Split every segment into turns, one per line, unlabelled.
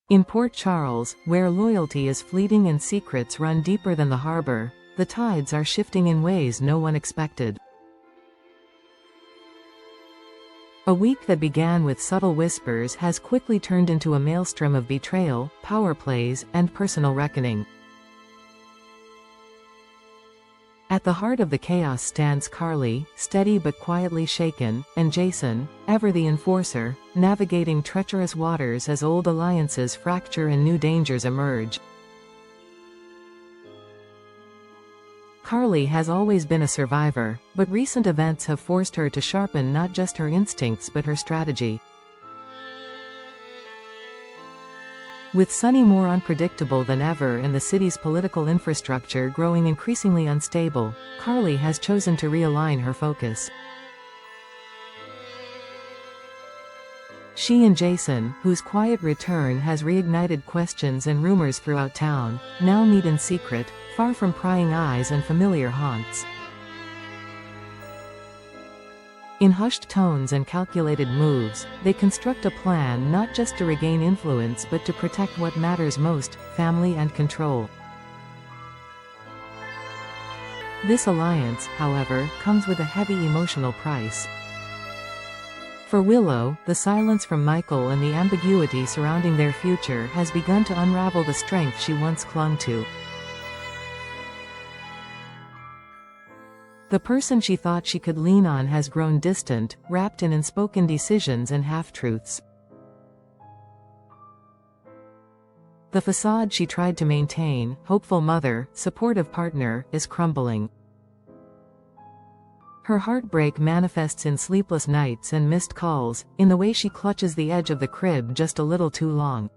In Port Charles, where loyalty is fleeting and secrets run deeper than the harbor, the tides are shifting in ways no one expected. A week that began with subtle whispers has quickly turned into a maelstrom of betrayal, power plays, and personal reckoning. At the heart of the chaos stands Carly, steady but quietly shaken, and Jason, ever the enforcer, navigating treacherous waters as old alliances fracture and new dangers emerge. Carly has always been a survivor, but recent events have forced her to sharpen not just her instincts but her strategy. With Sunny more unpredictable than ever and the city's political infrastructure growing increasingly unstable, Carly has chosen to realign her focus. She and Jason, whose quiet return has reignited questions and rumors throughout town, now meet in secret, far from prying eyes and familiar haunts. In hushed tones and calculated moves, they construct a plan not just to regain influence but to protect what matters most: family and control. This alliance, however, comes with a heavy emotional price. For Willow, the silence from Michael and the ambiguity surrounding their future has begun to unravel the strength she once clung to. The person she thought she could lean on has grown distant, wrapped in unspoken decisions and half-truths. The facade she tried to maintain, hopeful mother, supportive partner, is crumbling. Her heartbreak manifests in sleepless nights and missed calls, in the way she clutches the edge of the crib just a little too long.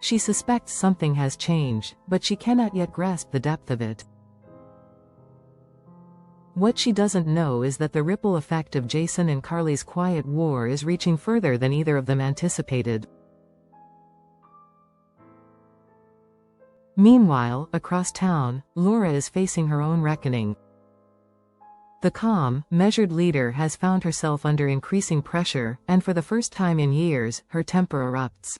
She suspects something has changed, but she cannot yet grasp the depth of it. What she doesn't know is that the ripple effect of Jason and Carly's quiet war is reaching further than either of them anticipated. Meanwhile, across town, Laura is facing her own reckoning. The calm, measured leader has found herself under increasing pressure, and for the first time in years, her temper erupts.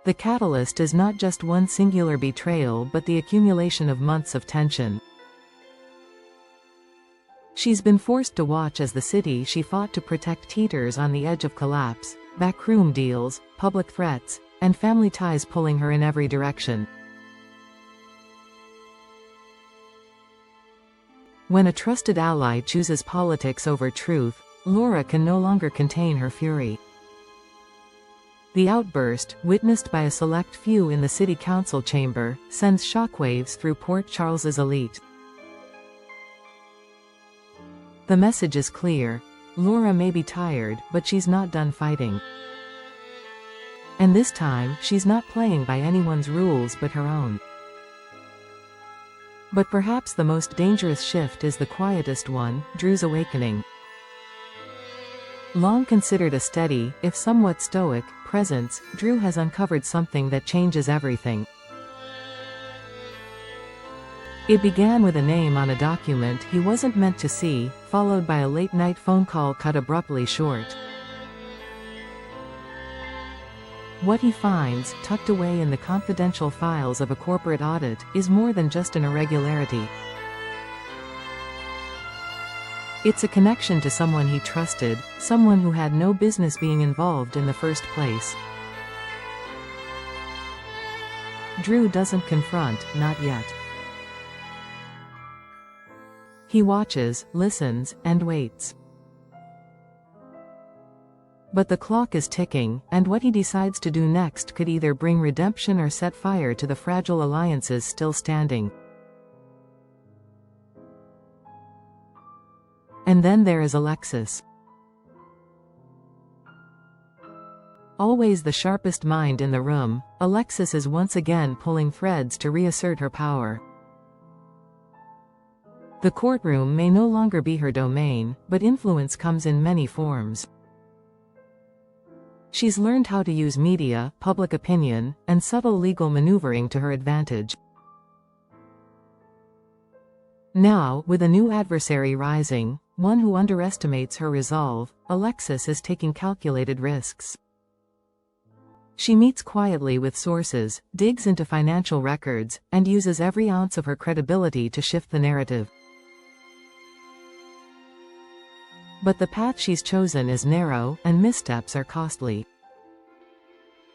The catalyst is not just one singular betrayal but the accumulation of months of tension. She's been forced to watch as the city she fought to protect teeters on the edge of collapse, backroom deals, public threats, and family ties pulling her in every direction. When a trusted ally chooses politics over truth, Laura can no longer contain her fury. The outburst, witnessed by a select few in the city council chamber, sends shockwaves through Port Charles's elite. The message is clear: Laura may be tired, but she's not done fighting. And this time, she's not playing by anyone's rules but her own. But perhaps the most dangerous shift is the quietest one: Drew's awakening. Long considered a steady, if somewhat stoic, presence, Drew has uncovered something that changes everything. It began with a name on a document he wasn't meant to see, followed by a late-night phone call cut abruptly short. What he finds, tucked away in the confidential files of a corporate audit, is more than just an irregularity. It's a connection to someone he trusted, someone who had no business being involved in the first place. Drew doesn't confront, not yet. He watches, listens, and waits. But the clock is ticking, and what he decides to do next could either bring redemption or set fire to the fragile alliances still standing. And then there is Alexis. Always the sharpest mind in the room, Alexis is once again pulling threads to reassert her power. The courtroom may no longer be her domain, but influence comes in many forms. She's learned how to use media, public opinion, and subtle legal maneuvering to her advantage. Now, with a new adversary rising, one who underestimates her resolve, Alexis is taking calculated risks. She meets quietly with sources, digs into financial records, and uses every ounce of her credibility to shift the narrative. But the path she's chosen is narrow, and missteps are costly.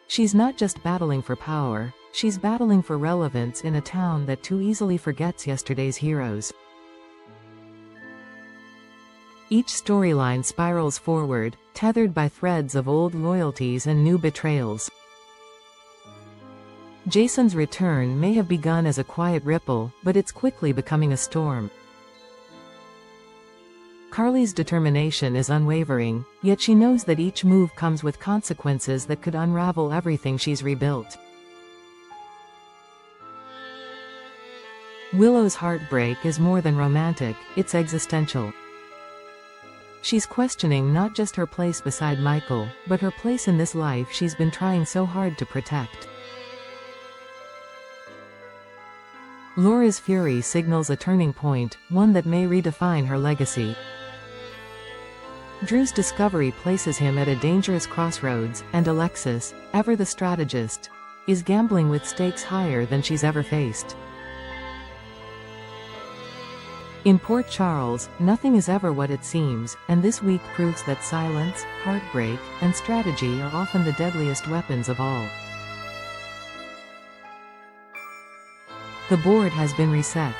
She's not just battling for power, she's battling for relevance in a town that too easily forgets yesterday's heroes. Each storyline spirals forward, tethered by threads of old loyalties and new betrayals. Jason's return may have begun as a quiet ripple, but it's quickly becoming a storm. Carly's determination is unwavering, yet she knows that each move comes with consequences that could unravel everything she's rebuilt. Willow's heartbreak is more than romantic, it's existential. She's questioning not just her place beside Michael, but her place in this life she's been trying so hard to protect. Laura's fury signals a turning point, one that may redefine her legacy. Drew's discovery places him at a dangerous crossroads, and Alexis, ever the strategist, is gambling with stakes higher than she's ever faced. In Port Charles, nothing is ever what it seems, and this week proves that silence, heartbreak, and strategy are often the deadliest weapons of all. The board has been reset.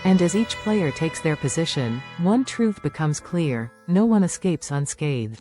And as each player takes their position, one truth becomes clear: no one escapes unscathed.